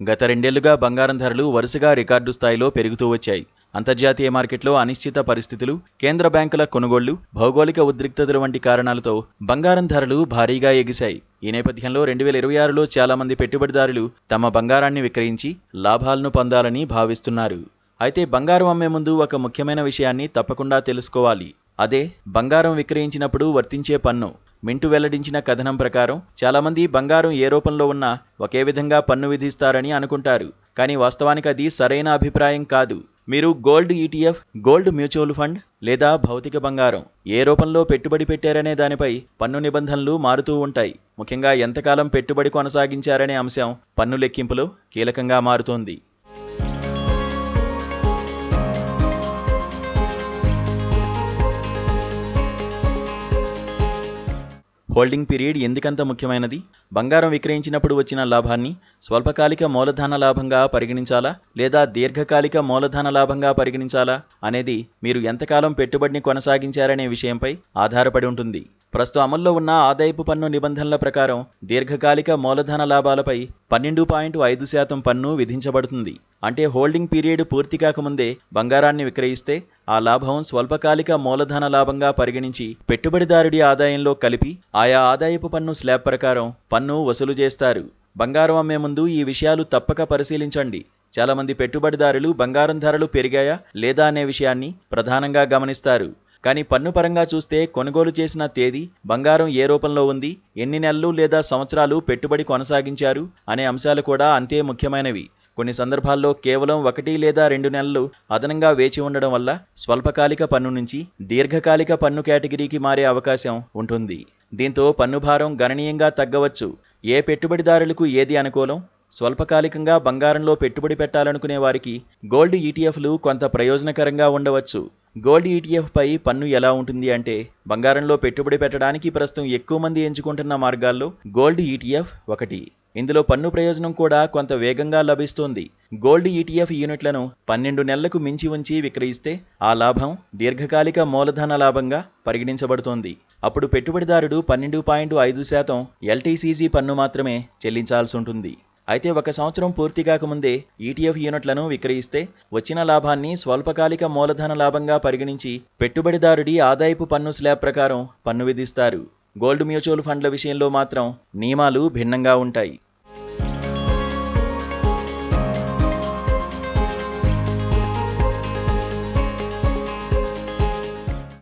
గత రెండేళ్లుగా బంగారం ధరలు వరుసగా రికార్డు స్థాయిలో పెరుగుతూ వచ్చాయి. అంతర్జాతీయ మార్కెట్లో అనిశ్చిత పరిస్థితులు, కేంద్ర బ్యాంకుల కొనుగోళ్లు, భౌగోళిక ఉద్రిక్తతలు వంటి కారణాలతో బంగారం ధరలు భారీగా ఎగిశాయి. ఈ నేపథ్యంలో 2026లో చాలా మంది పెట్టుబడిదారులు తమ బంగారాన్ని విక్రయించి లాభాలను పొందాలని భావిస్తున్నారు. అయితే బంగారం అమ్మే ముందు ఒక ముఖ్యమైన విషయాన్ని తప్పకుండా తెలుసుకోవాలి. అదే బంగారం విక్రయించినప్పుడు వర్తించే పన్ను. మింటు వెల్లడించిన కథనం ప్రకారం చాలామంది బంగారం ఏ రూపంలో ఉన్నా ఒకే విధంగా పన్ను విధిస్తారని అనుకుంటారు. కానీ వాస్తవానికి అది సరైన అభిప్రాయం కాదు. మీరు gold ETF, gold mutual fund లేదా భౌతిక బంగారం ఏ రూపంలో పెట్టుబడి పెట్టారనే దానిపై పన్ను నిబంధనలు మారుతూ ఉంటాయి. ముఖ్యంగా ఎంతకాలం పెట్టుబడి కొనసాగించారనే అంశం పన్ను లెక్కింపులో కీలకంగా మారుతోంది. హోల్డింగ్ పీరియడ్ ఎందుకంత ముఖ్యమైనది? బంగారం విక్రయించినప్పుడు వచ్చిన లాభాన్ని స్వల్పకాలిక మూలధన లాభంగా పరిగణించాలా లేదా దీర్ఘకాలిక మూలధన లాభంగా పరిగణించాలా అనేది మీరు ఎంతకాలం పెట్టుబడిని కొనసాగించారనే విషయంపై ఆధారపడి ఉంటుంది. ప్రస్తుతం అమల్లో ఉన్న ఆదాయపు పన్ను నిబంధనల ప్రకారం దీర్ఘకాలిక మూలధన లాభాలపై 12.5% పన్ను విధించబడుతుంది. అంటే హోల్డింగ్ పీరియడ్ పూర్తి కాకముందే బంగారాన్ని విక్రయిస్తే ఆ లాభం స్వల్పకాలిక మూలధన లాభంగా పరిగణించి పెట్టుబడిదారుడి ఆదాయంలో కలిపి ఆయా ఆదాయపు పన్ను స్లాబ్ ప్రకారం పన్ను వసూలు చేస్తారు. బంగారం అమ్మే ముందు ఈ విషయాలు తప్పక పరిశీలించండి. చాలామంది పెట్టుబడిదారులు బంగారం ధరలు పెరిగాయా లేదా అనే విషయాన్ని ప్రధానంగా గమనిస్తారు. కానీ పన్ను పరంగా చూస్తే కొనుగోలు చేసిన తేదీ, బంగారం ఏ రూపంలో ఉంది, ఎన్ని నెలలు లేదా సంవత్సరాలు పెట్టుబడి కొనసాగించారు అనే అంశాలు కూడా అంతే ముఖ్యమైనవి. కొన్ని సందర్భాల్లో కేవలం 1 లేదా 2 నెలలు అదనంగా వేచి ఉండడం వల్ల స్వల్పకాలిక పన్ను నుంచి దీర్ఘకాలిక పన్ను కేటగిరీకి మారే అవకాశం ఉంటుంది. దీంతో పన్ను భారం గణనీయంగా తగ్గవచ్చు. ఏ పెట్టుబడిదారులకు ఏది అనుకూలం? స్వల్పకాలికంగా బంగారంలో పెట్టుబడి పెట్టాలనుకునే వారికి గోల్డ్ ఈటీఎఫ్లు కొంత ప్రయోజనకరంగా ఉండవచ్చు. గోల్డ్ ఈటీఎఫ్ పై పన్ను ఎలా ఉంటుంది అంటే, బంగారంలో పెట్టుబడి పెట్టడానికి ప్రస్తుతం ఎక్కువ మంది ఎంచుకుంటున్న మార్గాల్లో గోల్డ్ ఈటీఎఫ్ ఒకటి. ఇందులో పన్ను ప్రయోజనం కూడా కొంత వేగంగా లభిస్తుంది. గోల్డ్ ఈటీఎఫ్ యూనిట్లను 12 నెలలకు మించి ఉంచి విక్రయిస్తే ఆ లాభం దీర్ఘకాలిక మూలధన లాభంగా పరిగణించబడుతోంది. అప్పుడు పెట్టుబడిదారుడు 12.5% ఎల్టీసీజీ పన్ను మాత్రమే చెల్లించాల్సి ఉంటుంది. అయితే 1 సంవత్సరం పూర్తి కాకముందే ఈటీఎఫ్ యూనిట్లను విక్రయిస్తే వచ్చిన లాభాన్ని స్వల్పకాలిక మూలధన లాభంగా పరిగణించి పెట్టుబడిదారుడి ఆదాయపు పన్ను స్లాబ్ ప్రకారం పన్ను విధిస్తారు. గోల్డ్ మ్యూచువల్ ఫండ్ల విషయంలో మాత్రం నియమాలు భిన్నంగా ఉంటాయి.